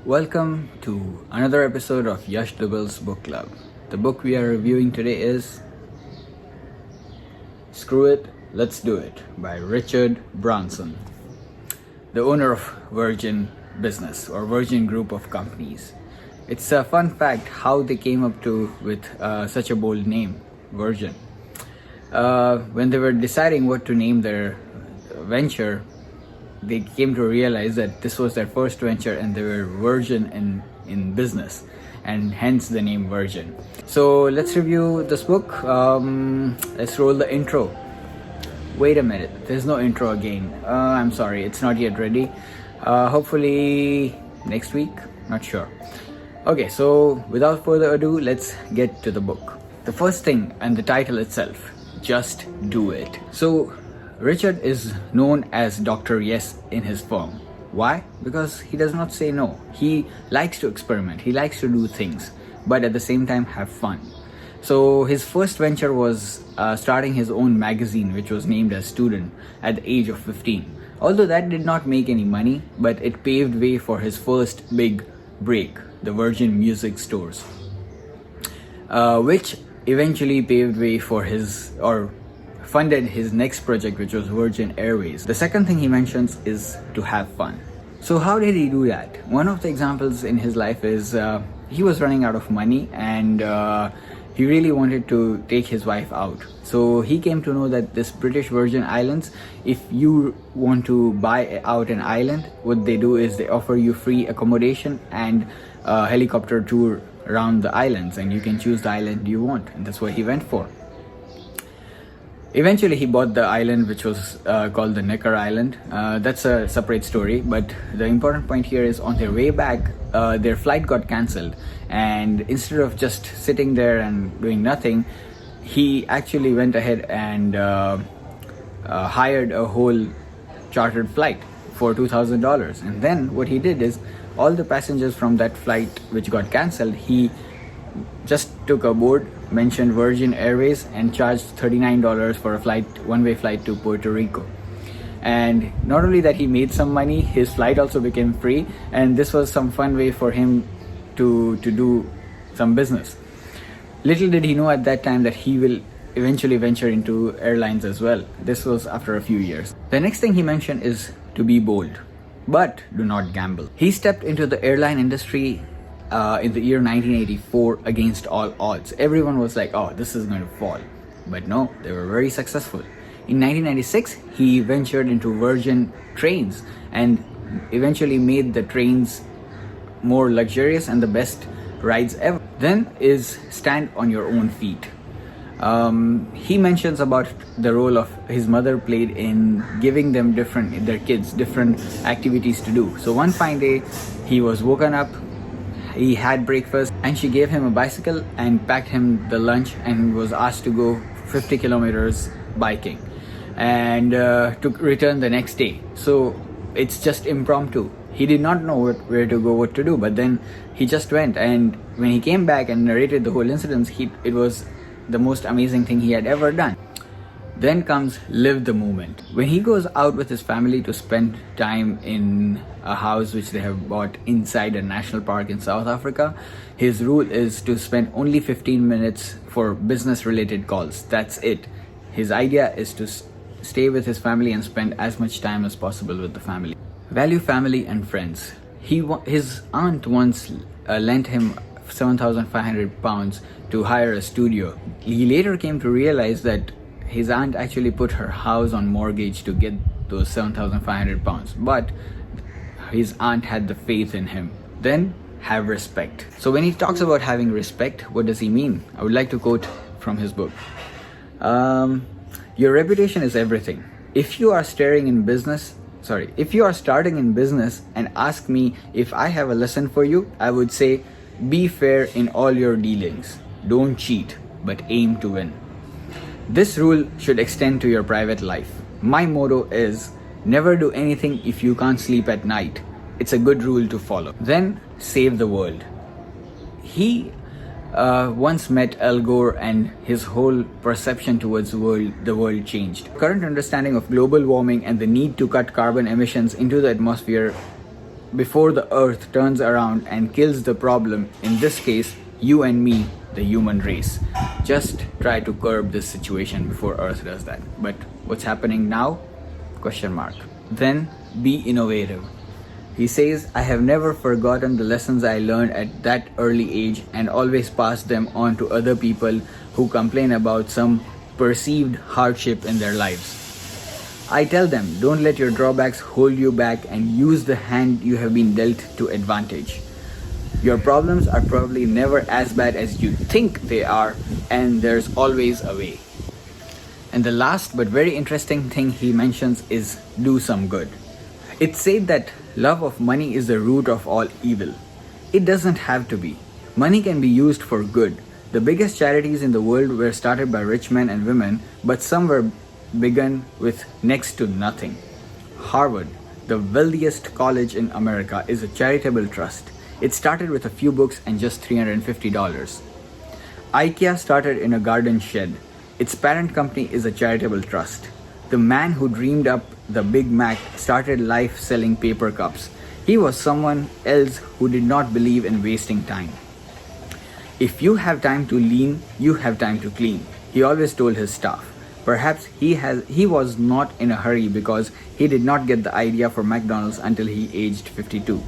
Welcome to another episode of Yash Dubal's Book Club. The book we are reviewing today is Screw It, Let's Do It by Richard Branson, the owner of Virgin Business or Virgin Group of Companies. It's a fun fact how they came up with such a bold name, Virgin. When they were deciding what to name their venture, they came to realize that this was their first venture and they were virgin in business, and hence the name Virgin. So let's review this book. Let's roll the intro. Wait a minute, there's no intro again. I'm sorry, it's not yet ready. Hopefully next week, not sure. Okay, so without further ado, let's get to the book. The first thing, and the title itself, Just Do It. So Richard is known as Dr. Yes in his firm. Why? Because he does not say no. He likes to experiment, he likes to do things, but at the same time have fun. So his first venture was starting his own magazine, which was named as Student at the age of 15. Although that did not make any money, but it paved way for his first big break, the Virgin Music Stores, which eventually paved way for funded his next project, which was Virgin Airways. The second thing he mentions is to have fun. So how did he do that? One of the examples in his life is he was running out of money and he really wanted to take his wife out. So he came to know that this British Virgin Islands, if you want to buy out an island, what they do is they offer you free accommodation and a helicopter tour around the islands, and you can choose the island you want, and that's what he went for. Eventually he bought the island, which was called the Necker Island. That's a separate story, but the important point here is on their way back, their flight got cancelled, and instead of just sitting there and doing nothing, he actually went ahead and hired a whole chartered flight for $2,000. And then what he did is all the passengers from that flight which got cancelled, he just took a board, mentioned Virgin Airways, and charged $39 for a one-way flight to Puerto Rico. And not only that, he made some money, his flight also became free, and this was some fun way for him to do some business. Little did he know at that time that he will eventually venture into airlines as well. This was after a few years. The next thing he mentioned is to be bold, but do not gamble. He stepped into the airline industry in the year 1984 against all odds. Everyone was like, oh, this is going to fall. But no, they were very successful. In 1996, he ventured into Virgin Trains and eventually made the trains more luxurious and the best rides ever. Then is stand on your own feet. He mentions about the role of his mother played in giving them their kids different activities to do. So one fine day, he was woken up, he had breakfast, and she gave him a bicycle and packed him the lunch, and was asked to go 50 kilometers biking and to return the next day. So it's just impromptu. He did not know where to go, what to do, but then he just went, and when he came back and narrated the whole incident, it was the most amazing thing he had ever done. Then comes live the moment. When he goes out with his family to spend time in a house which they have bought inside a national park in South Africa, his rule is to spend only 15 minutes for business related calls. That's it. His idea is to stay with his family and spend as much time as possible with the family. Value family and friends. His aunt once lent him 7,500 pounds to hire a studio. He later came to realize that his aunt actually put her house on mortgage to get those 7,500 pounds, but his aunt had the faith in him. Then have respect. So when he talks about having respect, what does he mean? I would like to quote from his book. Your reputation is everything. If you are starting in business and ask me if I have a lesson for you, I would say, be fair in all your dealings. Don't cheat, but aim to win. This rule should extend to your private life. My motto is, never do anything if you can't sleep at night. It's a good rule to follow. Then save the world. He once met Al Gore, and his whole perception towards the world changed. Current understanding of global warming and the need to cut carbon emissions into the atmosphere before the earth turns around and kills the problem, in this case, you and me, the human race. Just try to curb this situation before earth does that. But what's happening now? Question mark. Then be innovative. He says, I have never forgotten the lessons I learned at that early age and always pass them on to other people who complain about some perceived hardship in their lives. I tell them, don't let your drawbacks hold you back and use the hand you have been dealt to advantage. Your problems are probably never as bad as you think they are, and there's always a way. And the last but very interesting thing he mentions is do some good. It's said that love of money is the root of all evil. It doesn't have to be. Money can be used for good. The biggest charities in the world were started by rich men and women, but some were begun with next to nothing. Harvard, the wealthiest college in America, is a charitable trust. It started with a few books and just $350. IKEA started in a garden shed. Its parent company is a charitable trust. The man who dreamed up the Big Mac started life selling paper cups. He was someone else who did not believe in wasting time. If you have time to lean, you have time to clean, he always told his staff. Perhaps he was not in a hurry because he did not get the idea for McDonald's until he aged 52.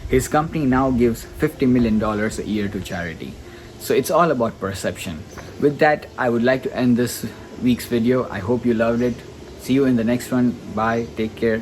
His company now gives $50 million a year to charity. So it's all about perception. With that, I would like to end this week's video. I hope you loved it. See you in the next one. Bye. Take care.